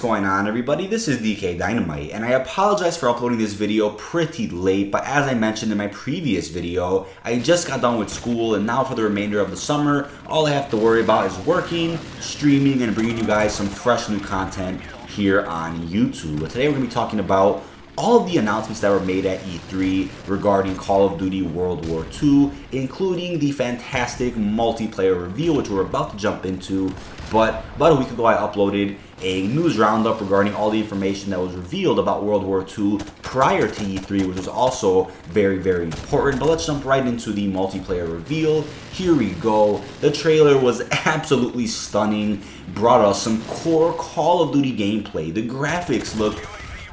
going on, everybody? This is dkdynamite, and I apologize for uploading this video pretty late, but as I mentioned in my previous video, I just got done with school, and now for the remainder of the summer, all I have to worry about is working, streaming, and bringing you guys some fresh new content here on YouTube. But today we're going to be talking about all of the announcements that were made at E3 regarding Call of Duty World War II, including the fantastic multiplayer reveal, which we're about to jump into. But about a week ago, I uploaded a news roundup regarding all the information that was revealed about World War II prior to E3, which was also very, very important. But let's jump right into the multiplayer reveal. Here we go. The trailer was absolutely stunning, brought us some core Call of Duty gameplay. The graphics look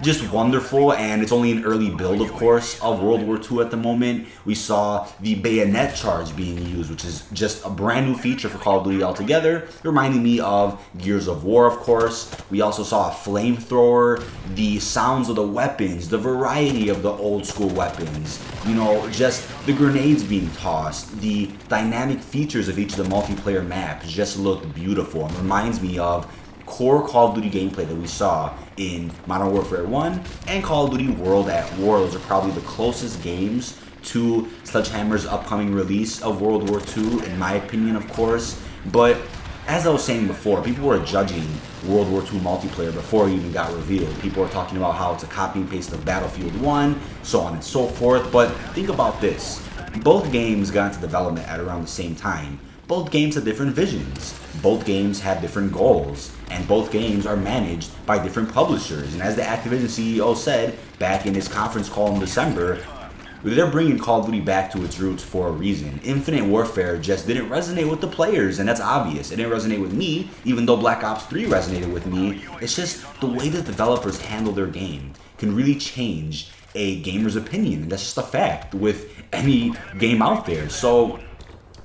just wonderful, and it's only an early build, of course, of World War II at the moment. We saw the bayonet charge being used, which is just a brand new feature for Call of Duty altogether, reminding me of Gears of War, of course. We also saw a flamethrower, the sounds of the weapons, the variety of the old school weapons, you know, just the grenades being tossed, the dynamic features of each of the multiplayer maps just looked beautiful and reminds me of core Call of Duty gameplay that we saw in Modern Warfare 1 and Call of Duty World at War. Those are probably the closest games to Sledgehammer's upcoming release of World War II, in my opinion, of course. But as I was saying before, people were judging World War II multiplayer before it even got revealed. People were talking about how it's a copy and paste of Battlefield 1, so on and so forth. But think about this. Both games got into development at around the same time. Both games have different visions, both games have different goals, and both games are managed by different publishers. And as the Activision CEO said back in his conference call in December, they're bringing Call of Duty back to its roots for a reason. Infinite Warfare just didn't resonate with the players, and that's obvious. It didn't resonate with me, even though Black Ops 3 resonated with me. It's just the way that developers handle their game can really change a gamer's opinion, and that's just a fact with any game out there. So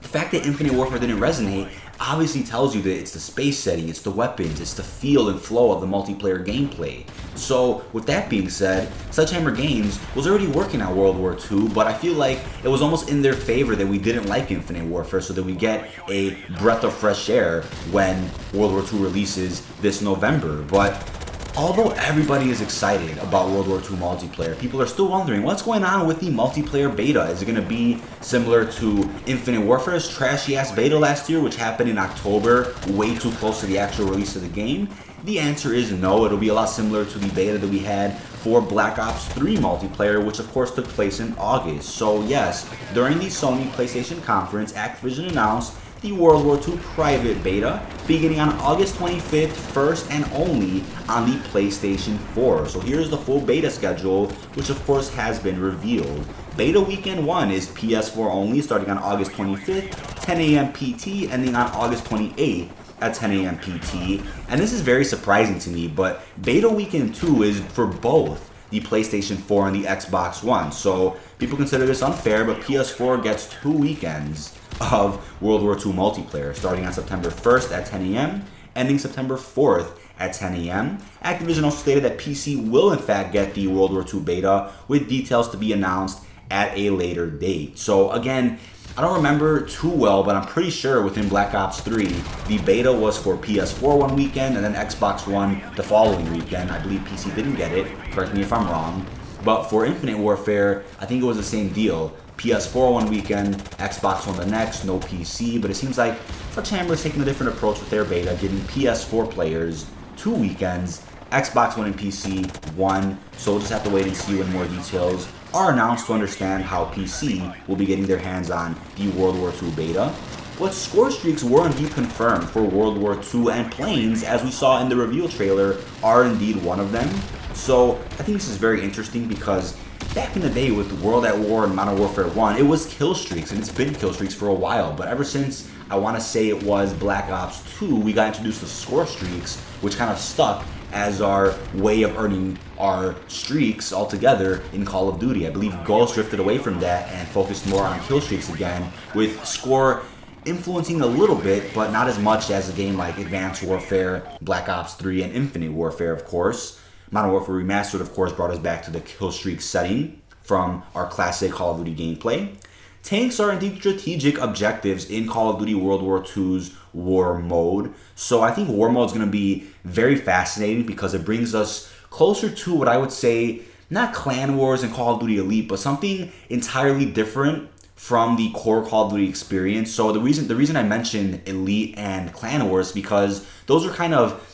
the fact that Infinite Warfare didn't resonate obviously tells you that it's the space setting, it's the weapons, it's the feel and flow of the multiplayer gameplay. So with that being said, Sledgehammer Games was already working on World War II, but I feel like it was almost in their favor that we didn't like Infinite Warfare, so that we get a breath of fresh air when World War II releases this November. But although everybody is excited about World War II multiplayer, people are still wondering what's going on with the multiplayer beta. Is it going to be similar to Infinite Warfare's trashy-ass beta last year, which happened in October, way too close to the actual release of the game? The answer is no. It'll be a lot similar to the beta that we had for Black Ops 3 multiplayer, which of course took place in August. So yes, during the Sony PlayStation conference, Activision announced the World War II private beta beginning on August 25th, first and only on the PlayStation 4. So here's the full beta schedule, which of course has been revealed. Beta Weekend 1 is PS4 only, starting on August 25th, 10 a.m. PT, ending on August 28th at 10 a.m. PT. And this is very surprising to me, but Beta Weekend 2 is for both the PlayStation 4 and the Xbox One. So people consider this unfair, but PS4 gets 2 weekends of World War II multiplayer, starting on September 1st at 10 a.m., ending September 4th at 10 a.m. Activision also stated that PC will in fact get the World War II beta, with details to be announced at a later date. So again, I don't remember too well, but I'm pretty sure within Black Ops 3, the beta was for PS4 one weekend and then Xbox One the following weekend. I believe PC didn't get it, correct me if I'm wrong. But for Infinite Warfare, I think it was the same deal. PS4 one weekend, Xbox One the next, no PC. But it seems like Sledgehammer is taking a different approach with their beta, giving PS4 players 2 weekends, Xbox One and PC 1. So we'll just have to wait and see when more details are announced to understand how PC will be getting their hands on the World War II beta. But score streaks were indeed confirmed for World War II, and planes, as we saw in the reveal trailer, are indeed one of them. So I think this is very interesting because back in the day with World at War and Modern Warfare 1, it was kill streaks, and it's been kill streaks for a while. But ever since, I want to say it was Black Ops 2, we got introduced to score streaks, which kind of stuck as our way of earning our streaks altogether in Call of Duty. I believe Ghost drifted away from that and focused more on kill streaks again, with score influencing a little bit, but not as much as a game like Advanced Warfare, Black Ops 3, and Infinite Warfare, of course. Modern Warfare Remastered, of course, brought us back to the kill streak setting from our classic Call of Duty gameplay. tanks are indeed strategic objectives in Call of Duty World War II's War Mode. So I think War Mode is going to be very fascinating because it brings us closer to what I would say, not Clan Wars and Call of Duty Elite, but something entirely different from the core Call of Duty experience. So the reason I mentioned Elite and Clan Wars because those are kind of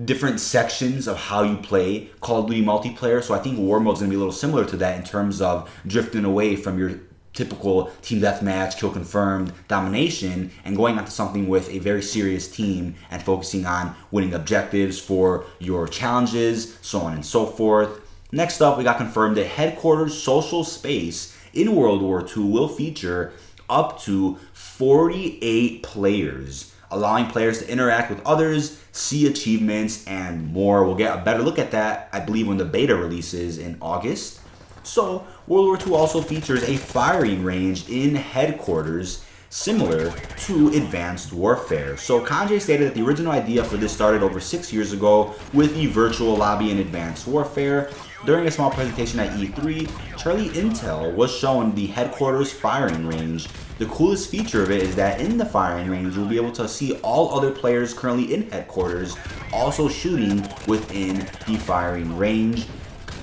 different sections of how you play Call of Duty multiplayer. So I think War Mode is going to be a little similar to that in terms of drifting away from your typical team deathmatch, kill confirmed domination, and going onto something with a very serious team and focusing on winning objectives for your challenges, so on and so forth. Next up, we got confirmed that Headquarters Social Space in World War II will feature up to 48 players, allowing players to interact with others, see achievements, and more. We'll get a better look at that, I believe, when the beta releases in August. So, World War II also features a firing range in Headquarters similar to Advanced Warfare. So Kanji stated that the original idea for this started over 6 years ago with the virtual lobby in Advanced Warfare. During a small presentation at E3, charlieINTEL was shown the Headquarters firing range. The coolest feature of it is that in the firing range, you'll be able to see all other players currently in Headquarters also shooting within the firing range.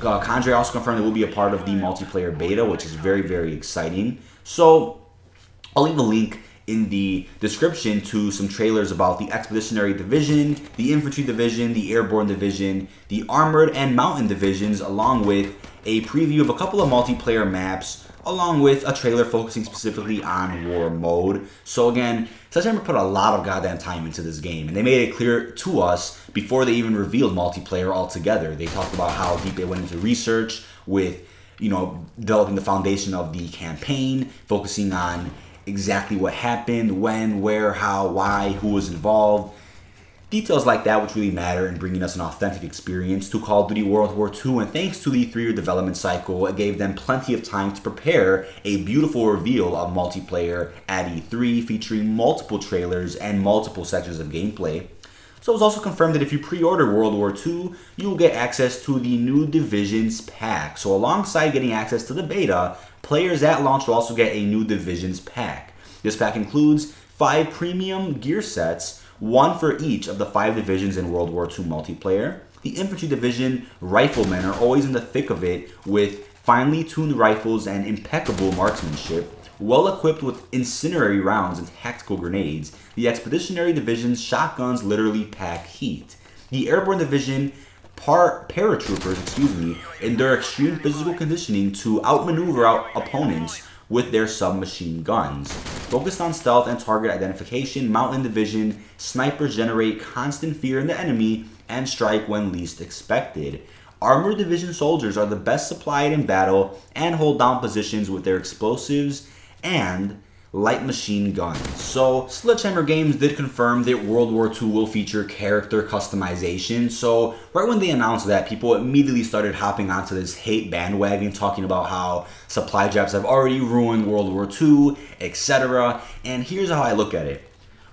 Kanji also confirmed it will be a part of the multiplayer beta, which is very, very exciting. So I'll leave a link in the description to some trailers about the Expeditionary Division, the Infantry Division, the Airborne Division, the Armored and Mountain Divisions, along with a preview of a couple of multiplayer maps, along with a trailer focusing specifically on War Mode. So again, Sledgehammer put a lot of goddamn time into this game, and they made it clear to us before they even revealed multiplayer altogether. They talked about how deep they went into research with, developing the foundation of the campaign, focusing on exactly what happened, when, where, how, why, who was involved. Details like that which really matter in bringing us an authentic experience to Call of Duty World War II, and thanks to the 3-year development cycle, it gave them plenty of time to prepare a beautiful reveal of multiplayer at E3 featuring multiple trailers and multiple sections of gameplay. So it was also confirmed that if you pre-order World War II, you will get access to the new Divisions pack. So alongside getting access to the beta, players at launch will also get a new Divisions pack. This pack includes 5 premium gear sets, 1 for each of the 5 divisions in World War II multiplayer. The Infantry Division riflemen are always in the thick of it with finely tuned rifles and impeccable marksmanship, well equipped with incendiary rounds and tactical grenades. The Expeditionary Division's shotguns literally pack heat. The Airborne Division paratroopers, endure extreme physical conditioning to outmaneuver opponents with their submachine guns. Focused on stealth and target identification, Mountain Division snipers generate constant fear in the enemy and strike when least expected. Armored Division soldiers are the best supplied in battle and hold down positions with their explosives and light machine guns. So Sledgehammer Games did confirm that World War II will feature character customization. So right when they announced that, people immediately started hopping onto this hate bandwagon, talking about how supply drops have already ruined World War II, etc. And here's how I look at it.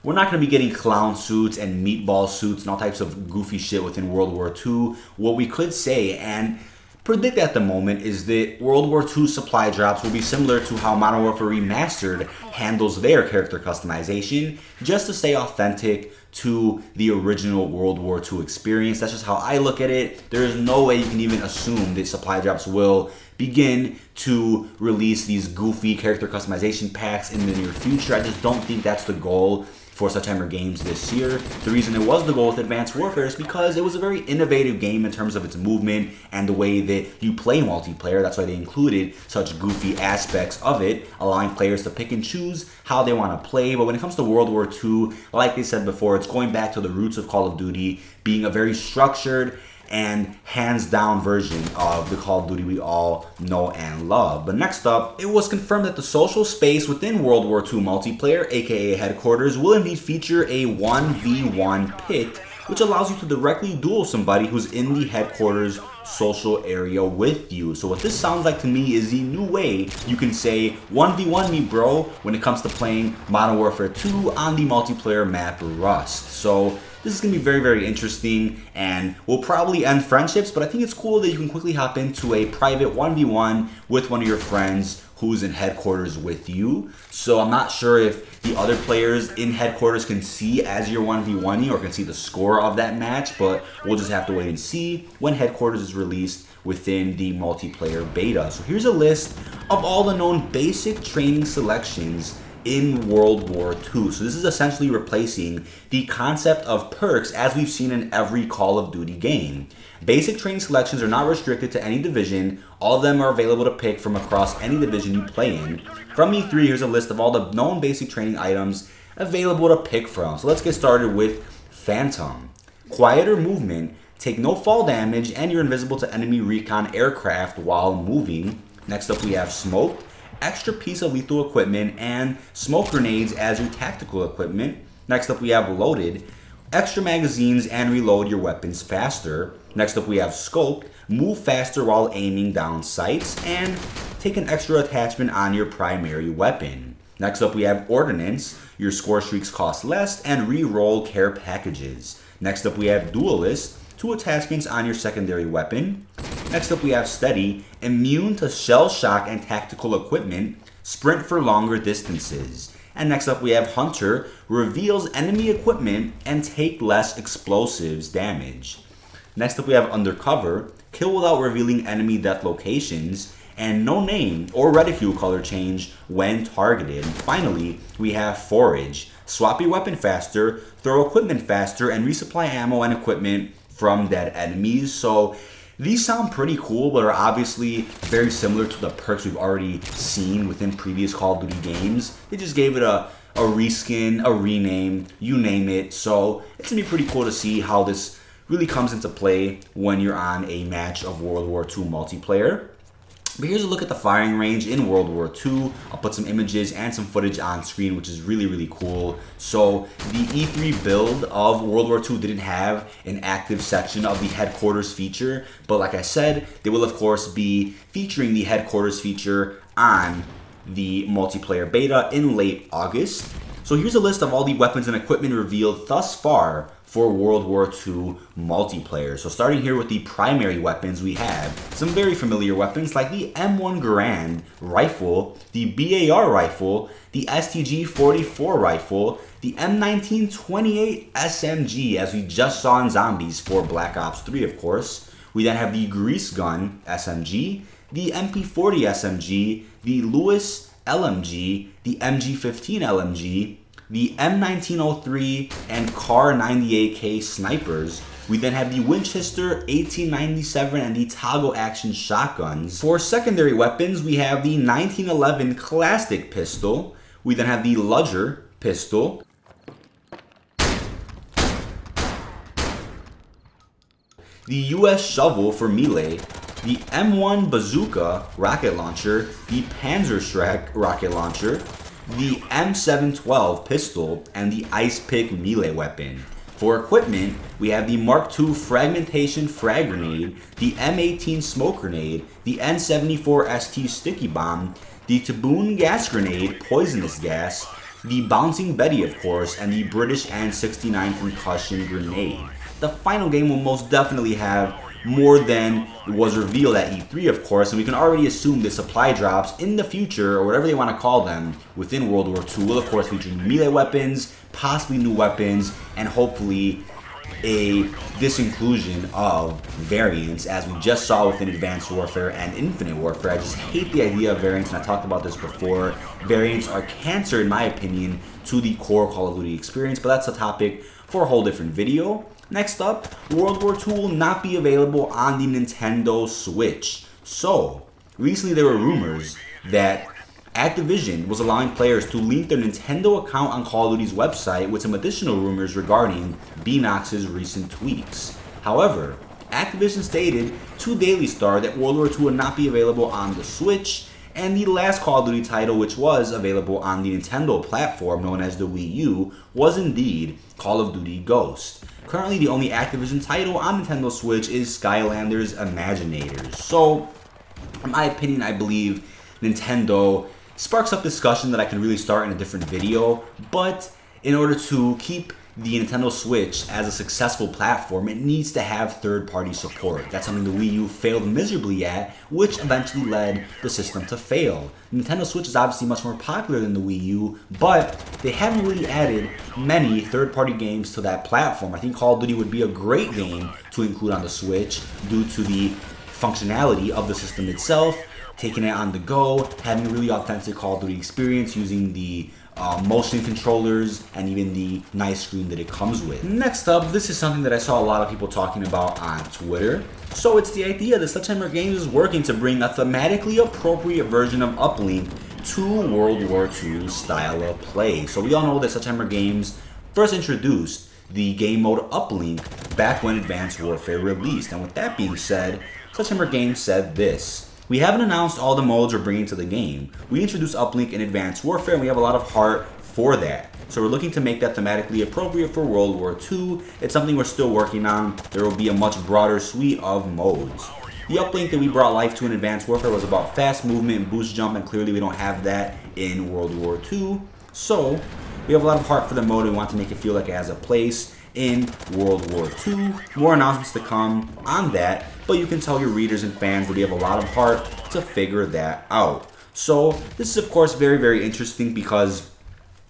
We're not going to be getting clown suits and meatball suits and all types of goofy shit within World War II. What we could say and predict at the moment is that World War II supply drops will be similar to how Modern Warfare Remastered handles their character customization, just to stay authentic to the original World War II experience. That's just how I look at it. There is no way you can even assume that supply drops will begin to release these goofy character customization packs in the near future. I just don't think that's the goal for Sledgehammer Games this year. The reason it was the goal with Advanced Warfare is because it was a very innovative game in terms of its movement and the way that you play multiplayer. That's why they included such goofy aspects of it, allowing players to pick and choose how they want to play. But when it comes to World War II, like they said before, it's going back to the roots of Call of Duty, being a very structured and hands-down version of the Call of Duty we all know and love. But next up, it was confirmed that the social space within World War II multiplayer, aka Headquarters, will indeed feature a 1v1 pit, which allows you to directly duel somebody who's in the Headquarters social area with you. So what this sounds like to me is the new way you can say 1v1 me bro when it comes to playing Modern Warfare 2 on the multiplayer map Rust. So this is going to be very, very interesting and will probably end friendships, but I think it's cool that you can quickly hop into a private 1v1 with one of your friends who's in headquarters with you. So I'm not sure if the other players in headquarters can see as you're 1v1ing or can see the score of that match, but we'll just have to wait and see when headquarters is released within the multiplayer beta. So here's a list of all the known basic training selections in World War II. So this is essentially replacing the concept of perks as we've seen in every Call of Duty game. Basic training selections are not restricted to any division. All of them are available to pick from across any division you play in. From E3, here's a list of all the known basic training items available to pick from. So let's get started with Phantom. Quieter movement, take no fall damage, and you're invisible to enemy recon aircraft while moving. Next up we have Smoked. Extra piece of lethal equipment and smoke grenades as your tactical equipment. Next up we have Loaded. Extra magazines and reload your weapons faster. Next up we have Scoped. Move faster while aiming down sights and take an extra attachment on your primary weapon. Next up we have Ordnance. Your score streaks cost less and re-roll care packages. Next up we have Duelist. 2 attachments on your secondary weapon. Next up we have Steady, immune to shell shock and tactical equipment, sprint for longer distances. And next up we have Hunter, reveals enemy equipment and take less explosives damage. Next up we have Undercover, kill without revealing enemy death locations, and no name or reticule color change when targeted. And finally, we have Forage, swap your weapon faster, throw equipment faster, and resupply ammo and equipment from dead enemies. So these sound pretty cool, but are obviously very similar to the perks we've already seen within previous Call of Duty games. They just gave it a reskin, a rename, you name it. So it's gonna be pretty cool to see how this really comes into play when you're on a match of World War II multiplayer. But here's a look at the firing range in World War II. I'll put some images and some footage on screen, which is really, really cool. So the E3 build of World War II didn't have an active section of the headquarters feature, but like I said, they will of course be featuring the headquarters feature on the multiplayer beta in late August. So here's a list of all the weapons and equipment revealed thus far for World War II multiplayer. So starting here with the primary weapons, we have some very familiar weapons like the M1 Garand rifle, the BAR rifle, the STG-44 rifle, the M1928 SMG, as we just saw in Zombies for Black Ops 3, of course. We then have the Grease Gun SMG, the MP40 SMG, the Lewis LMG, the MG15 LMG, the M1903 and Kar 98K snipers. We then have the Winchester 1897 and the Toggle action shotguns. For secondary weapons, we have the 1911 Classic pistol. We then have the Ludger pistol, the US shovel for melee, the M1 bazooka rocket launcher, the Panzerschreck rocket launcher, the M712 pistol, and the Ice Pick melee weapon. For equipment, we have the Mark II fragmentation frag grenade, the M18 smoke grenade, the N74 ST sticky bomb, the Taboon gas grenade, poisonous gas, the Bouncing Betty of course, and the British N69 concussion grenade. The final game will most definitely have more than was revealed at E3, of course, and we can already assume the supply drops in the future, or whatever they want to call them, within World War II will, of course, feature melee weapons, possibly new weapons, and hopefully a disinclusion of variants, as we just saw within Advanced Warfare and Infinite Warfare. I just hate the idea of variants, and I talked about this before. Variants are cancer, in my opinion, to the core Call of Duty experience, but that's a topic for a whole different video. Next up, World War II will not be available on the Nintendo Switch. So, recently there were rumors that Activision was allowing players to link their Nintendo account on Call of Duty's website, with some additional rumors regarding Beanox's recent tweaks. However, Activision stated to Daily Star that World War II would not be available on the Switch, and the last Call of Duty title, which was available on the Nintendo platform known as the Wii U, was indeed Call of Duty Ghost. Currently, the only Activision title on Nintendo Switch is Skylanders Imaginators. So, in my opinion, I believe Nintendo sparks up discussion that I can really start in a different video, but in order to keep the Nintendo Switch as a successful platform, it needs to have third-party support. That's something the Wii U failed miserably at, which eventually led the system to fail. The Nintendo Switch is obviously much more popular than the Wii U, but they haven't really added many third-party games to that platform. I think Call of Duty would be a great game to include on the Switch due to the functionality of the system itself, taking it on the go, having a really authentic Call of Duty experience using the motion controllers and even the nice screen that it comes with. Next up, this is something that I saw a lot of people talking about on Twitter. So it's the idea that Sledgehammer Games is working to bring a thematically appropriate version of Uplink to World War II style of play. So we all know that Sledgehammer Games first introduced the game mode Uplink back when Advanced Warfare released. And with that being said, Sledgehammer Games said this: "We haven't announced all the modes we're bringing to the game. We introduced Uplink in Advanced Warfare and we have a lot of heart for that. So we're looking to make that thematically appropriate for World War II. It's something we're still working on. There will be a much broader suite of modes." The Uplink that we brought life to in Advanced Warfare was about fast movement and boost jump, and clearly we don't have that in World War II. So we have a lot of heart for the mode. We want to make it feel like it has a place in World War II. More announcements to come on that, but you can tell your readers and fans that we have a lot of heart to figure that out. So this is of course very, very interesting because,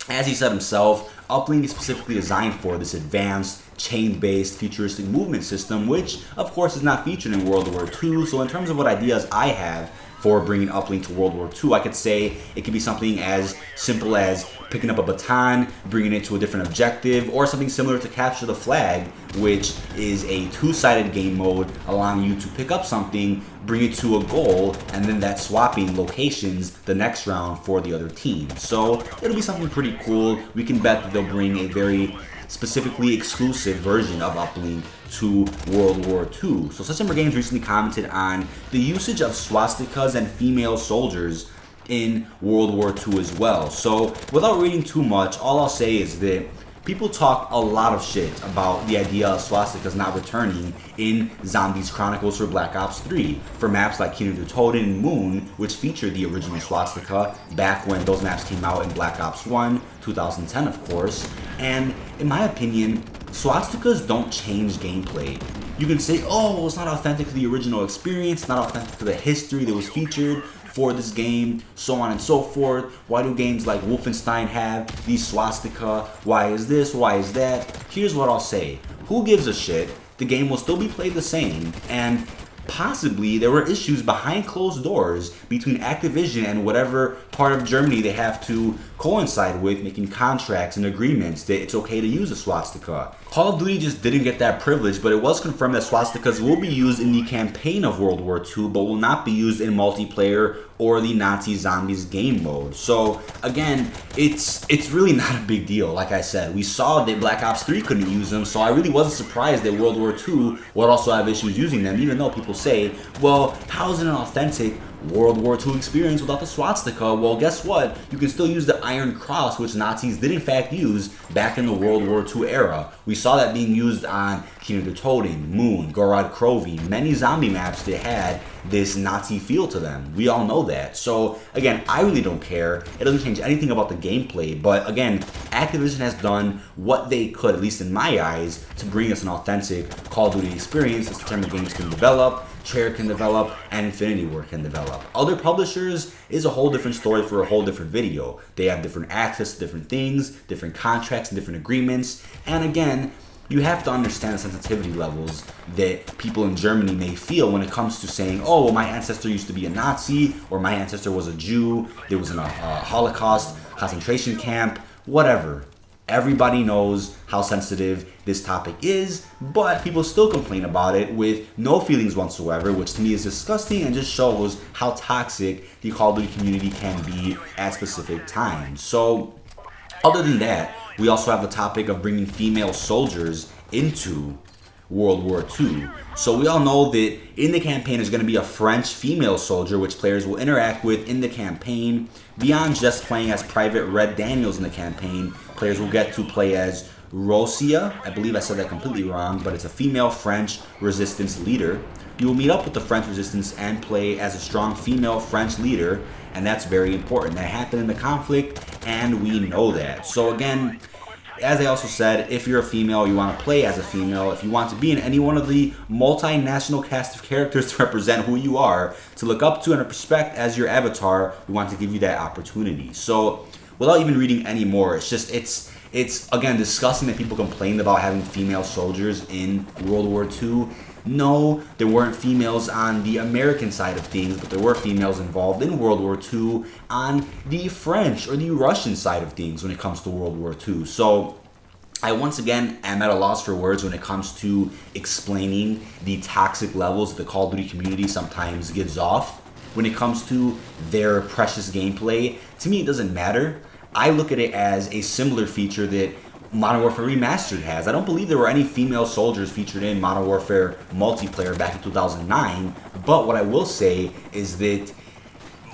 as he said himself, Uplink is specifically designed for this advanced, chain-based, futuristic movement system, which of course is not featured in World War II. So in terms of what ideas I have for bringing Uplink to World War II, I could say it could be something as simple as picking up a baton, bringing it to a different objective, or something similar to Capture the Flag, which is a two-sided game mode allowing you to pick up something, bring it to a goal, and then that swapping locations the next round for the other team. So it'll be something pretty cool. We can bet that they'll bring a very specifically exclusive version of Uplink to World War II. So Sledgehammer Games recently commented on the usage of swastikas and female soldiers in World War II as well. So without reading too much, all I'll say is that people talk a lot of shit about the idea of swastikas not returning in Zombies Chronicles for Black Ops 3 for maps like Kingdom of Toten and Moon, which featured the original swastika back when those maps came out in Black Ops 1, 2010 of course. And in my opinion, swastikas don't change gameplay. You can say, oh, well, it's not authentic to the original experience, not authentic to the history that was featured for this game, so on and so forth. Why do games like Wolfenstein have these swastika? Why is this? Why is that? Here's what I'll say. Who gives a shit? The game will still be played the same, and possibly there were issues behind closed doors between Activision and whatever part of Germany they have to coincide with, making contracts and agreements that it's okay to use a swastika. Call of Duty just didn't get that privilege, but it was confirmed that swastikas will be used in the campaign of World War II, but will not be used in multiplayer or the Nazi Zombies game mode. So again, it's really not a big deal. Like I said, we saw that Black Ops 3 couldn't use them, so I really wasn't surprised that World War II would also have issues using them, even though people say, well, how is it an authentic World War II experience without the swastika? Well, guess what? You can still use the Iron Cross, which Nazis did in fact use back in the World War II era. We saw that being used on Kingdom of Toten, Moon, Gorod Krovi, many zombie maps that had this Nazi feel to them. We all know that. So again, I really don't care. It doesn't change anything about the gameplay, but again, Activision has done what they could, at least in my eyes, to bring us an authentic Call of Duty experience that Sledgehammer Games can develop, Treyarch can develop, and Infinity Ward can develop. Other publishers is a whole different story for a whole different video. They have different access to different things, different contracts, and different agreements. And again, you have to understand the sensitivity levels that people in Germany may feel when it comes to saying, oh, well, my ancestor used to be a Nazi, or my ancestor was a Jew, there was a Holocaust concentration camp, whatever. Everybody knows how sensitive this topic is, but people still complain about it with no feelings whatsoever, which to me is disgusting and just shows how toxic the Call of Duty community can be at specific times. So, other than that, we also have the topic of bringing female soldiers into World War II. So we all know that in the campaign there's going to be a French female soldier which players will interact with in the campaign. Beyond just playing as Private Red Daniels in the campaign, players will get to play as Rosia. I believe I said that completely wrong, but it's a female French resistance leader. You will meet up with the French resistance and play as a strong female French leader, and that's very important. That happened in the conflict, and we know that. So again, As I also said, if you're a female, you want to play as a female, if you want to be in any one of the multinational cast of characters to represent who you are, to look up to and respect as your avatar, we want to give you that opportunity. So without even reading any more, it's again disgusting that people complained about having female soldiers in World War II. No, there weren't females on the American side of things, but there were females involved in World War II on the French or the Russian side of things when it comes to World War II. So I once again am at a loss for words when it comes to explaining the toxic levels the Call of Duty community sometimes gives off when it comes to their precious gameplay. To me, it doesn't matter. I look at it as a similar feature that Modern Warfare Remastered has. I don't believe there were any female soldiers featured in Modern Warfare multiplayer back in 2009, but what I will say is that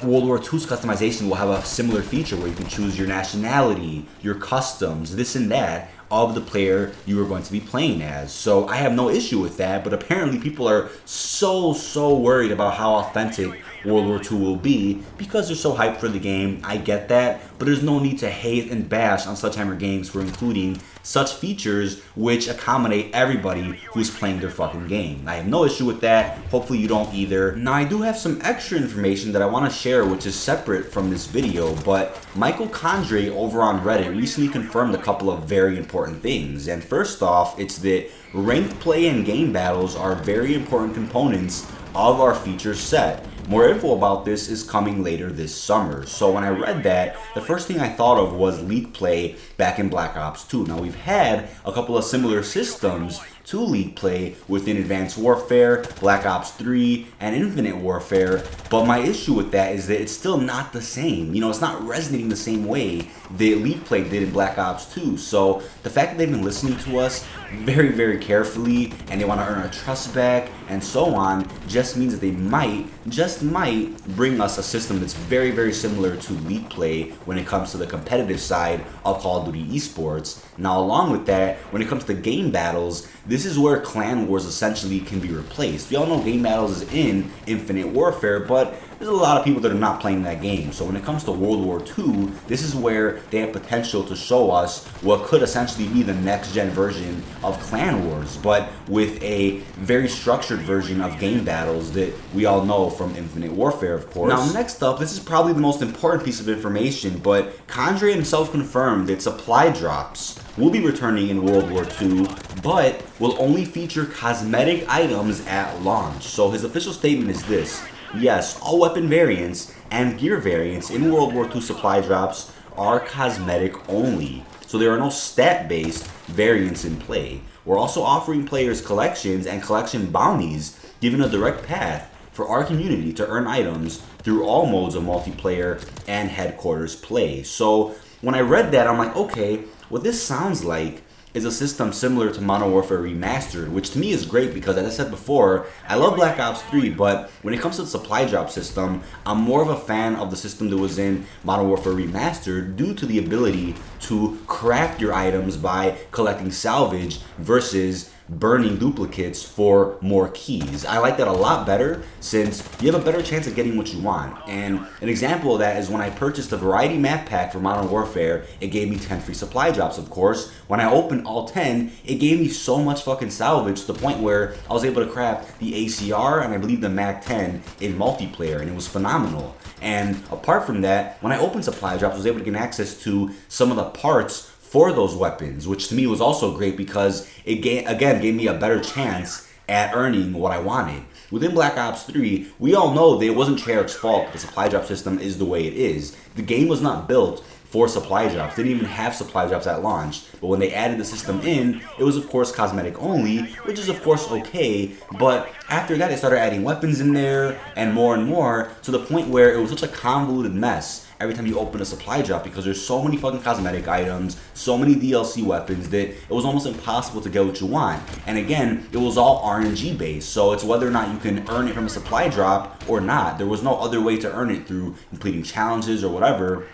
World War II's customization will have a similar feature where you can choose your nationality, your customs, this and that of the player you are going to be playing as. So I have no issue with that, but apparently people are so worried about how authentic World War II will be because they're so hyped for the game. I get that, but there's no need to hate and bash on Sledgehammer Games for including such features which accommodate everybody who's playing their fucking game. I have no issue with that. Hopefully you don't either. Now I do have some extra information that I want to share which is separate from this video, but Michael Condrey over on Reddit recently confirmed a couple of very important things. And first off, it's that ranked play and game battles are very important components of our feature set. More info about this is coming later this summer. So when I read that, the first thing I thought of was League Play back in Black Ops 2. Now we've had a couple of similar systems to League Play within Advanced Warfare, Black Ops 3, and Infinite Warfare, but my issue with that is that it's still not the same. You know, it's not resonating the same way that League Play did in Black Ops 2. So the fact that they've been listening to us very carefully and they want to earn our trust back and so on just means that they just might bring us a system that's very similar to League Play when it comes to the competitive side of Call of Duty esports. Now along with that, when it comes to game battles, this is where Clan Wars essentially can be replaced. We all know game battles is in Infinite Warfare, but there's a lot of people that are not playing that game. So when it comes to World War II, this is where they have potential to show us what could essentially be the next gen version of Clan Wars, but with a very structured version of game battles that we all know from Infinite Warfare, of course. Now next up, this is probably the most important piece of information, but Condrey himself confirmed that supply drops will be returning in World War II, but will only feature cosmetic items at launch. So his official statement is this: yes, all weapon variants and gear variants in World War II supply drops are cosmetic only. So there are no stat-based variants in play. We're also offering players collections and collection bounties, giving a direct path for our community to earn items through all modes of multiplayer and headquarters play. So when I read that, I'm like, okay, what this sounds like is a system similar to Modern Warfare Remastered, which to me is great because, as I said before, I love Black Ops 3, but when it comes to the supply drop system, I'm more of a fan of the system that was in Modern Warfare Remastered due to the ability to craft your items by collecting salvage versus burning duplicates for more keys. I like that a lot better since you have a better chance of getting what you want. And an example of that is when I purchased the Variety Map Pack for Modern Warfare, it gave me 10 free supply drops, of course. When I opened all 10, it gave me so much fucking salvage to the point where I was able to craft the ACR and I believe the MAC-10 in multiplayer, and it was phenomenal. And apart from that, when I opened supply drops, I was able to get access to some of the parts for those weapons, which to me was also great because it gave me a better chance at earning what I wanted. Within Black Ops 3, we all know that it wasn't Treyarch's fault that the supply drop system is the way it is. The game was not built for supply drops. They didn't even have supply drops at launch. But when they added the system in, it was of course cosmetic only, which is of course okay. But after that, they started adding weapons in there and more to the point where it was such a convoluted mess every time you open a supply drop because there's so many fucking cosmetic items, so many DLC weapons that it was almost impossible to get what you want. And again, it was all RNG based, so it's whether or not you can earn it from a supply drop or not. There was no other way to earn it through completing challenges or whatever.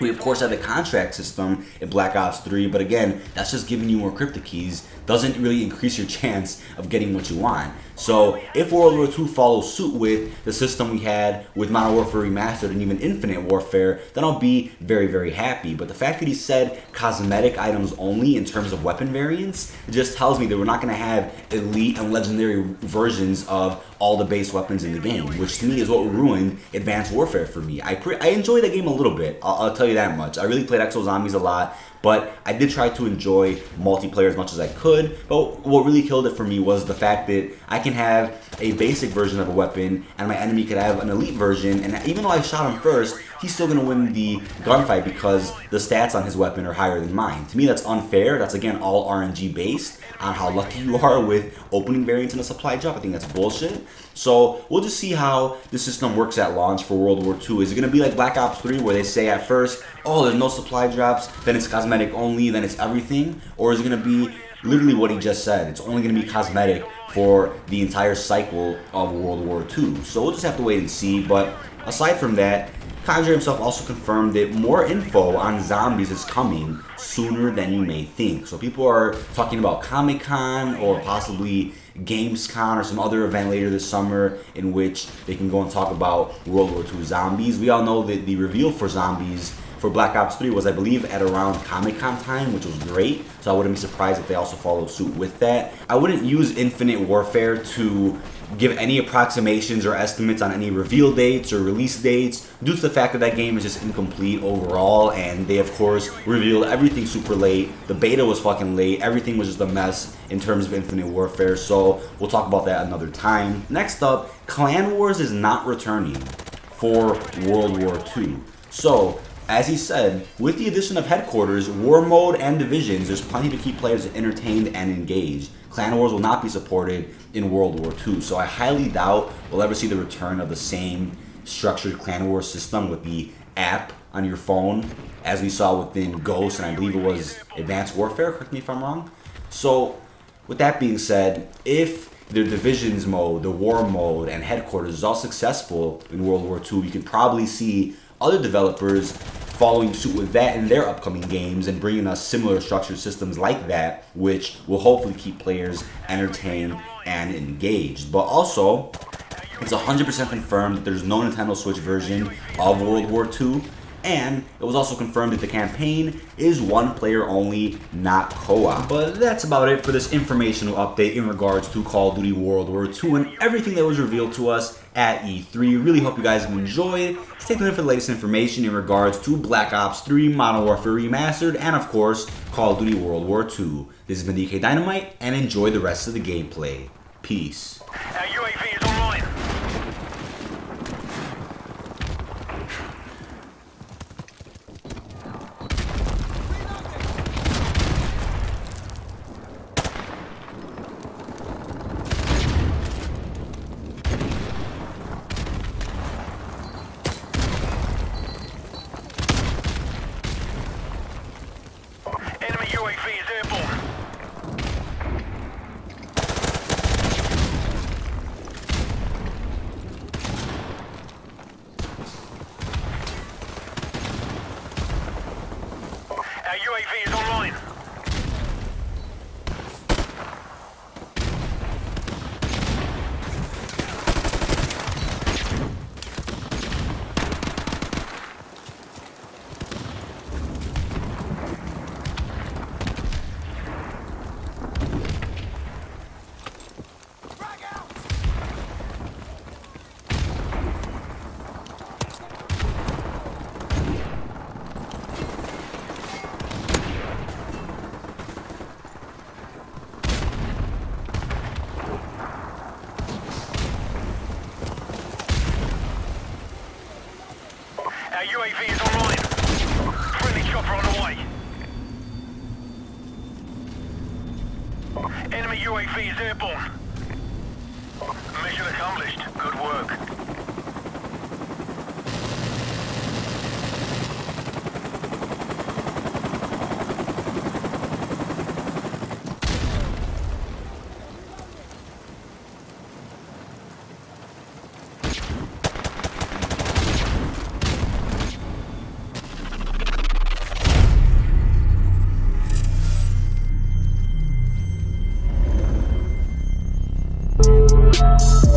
We of course have the contract system in Black Ops 3, but again, that's just giving you more cryptic keys. Doesn't really increase your chance of getting what you want. So if World War II follows suit with the system we had with Modern Warfare Remastered and even Infinite Warfare, then I'll be very, very happy. But the fact that he said cosmetic items only in terms of weapon variants, it just tells me that we're not going to have elite and legendary versions of all the base weapons in the game, which to me is what ruined Advanced Warfare for me. I enjoyed that game a little bit, I'll tell you that much. I really played Exo Zombies a lot, but I did try to enjoy multiplayer as much as I could. But what really killed it for me was the fact that I can have a basic version of a weapon and my enemy could have an elite version, and even though I shot him first, he's still going to win the gunfight because the stats on his weapon are higher than mine. To me, that's unfair. That's, again, all RNG based on how lucky you are with opening variants in a supply drop. I think that's bullshit. So we'll just see how the system works at launch for World War II. Is it going to be like Black Ops 3 where they say at first, oh, there's no supply drops, then it's cosmetic only, then it's everything? Or is it going to be literally what he just said? It's only going to be cosmetic for the entire cycle of World War II. So we'll just have to wait and see. But aside from that, Conjure himself also confirmed that more info on zombies is coming sooner than you may think. So people are talking about Comic-Con or possibly Gamescom or some other event later this summer in which they can go and talk about World War II zombies. We all know that the reveal for zombies for Black Ops 3 was, I believe, at around Comic-Con time, which was great. So I wouldn't be surprised if they also followed suit with that. I wouldn't use Infinite Warfare to give any approximations or estimates on any reveal dates or release dates due to the fact that that game is just incomplete overall, and they of course revealed everything super late. The beta was fucking late. Everything was just a mess in terms of Infinite Warfare, so we'll talk about that another time. Next up, Clan Wars is not returning for World War II. So as he said, with the addition of Headquarters, War Mode, and Divisions, there's plenty to keep players entertained and engaged. Clan Wars will not be supported in World War II, so I highly doubt we'll ever see the return of the same structured Clan Wars system with the app on your phone as we saw within Ghost, and I believe it was Advanced Warfare, correct me if I'm wrong. So with that being said, if the Divisions mode, the War Mode, and Headquarters is all successful in World War II, you can probably see other developers following suit with that in their upcoming games and bringing us similar structured systems like that, which will hopefully keep players entertained and engaged. But also, it's 100% confirmed that there's no Nintendo Switch version of World War II, and it was also confirmed that the campaign is one player only, not co-op. But that's about it for this informational update in regards to Call of Duty World War II and everything that was revealed to us at E3. Really hope you guys have enjoyed. Stay tuned for the latest information in regards to Black Ops 3, Modern Warfare Remastered, and of course, Call of Duty World War II. This has been dkdynamite, and enjoy the rest of the gameplay. Peace. Our UAV is online. Enemy UAV is airborne. Our UAV is online. Our UAV is online. Friendly chopper on the way. Enemy UAV is airborne. Mission accomplished. Good work. Bye.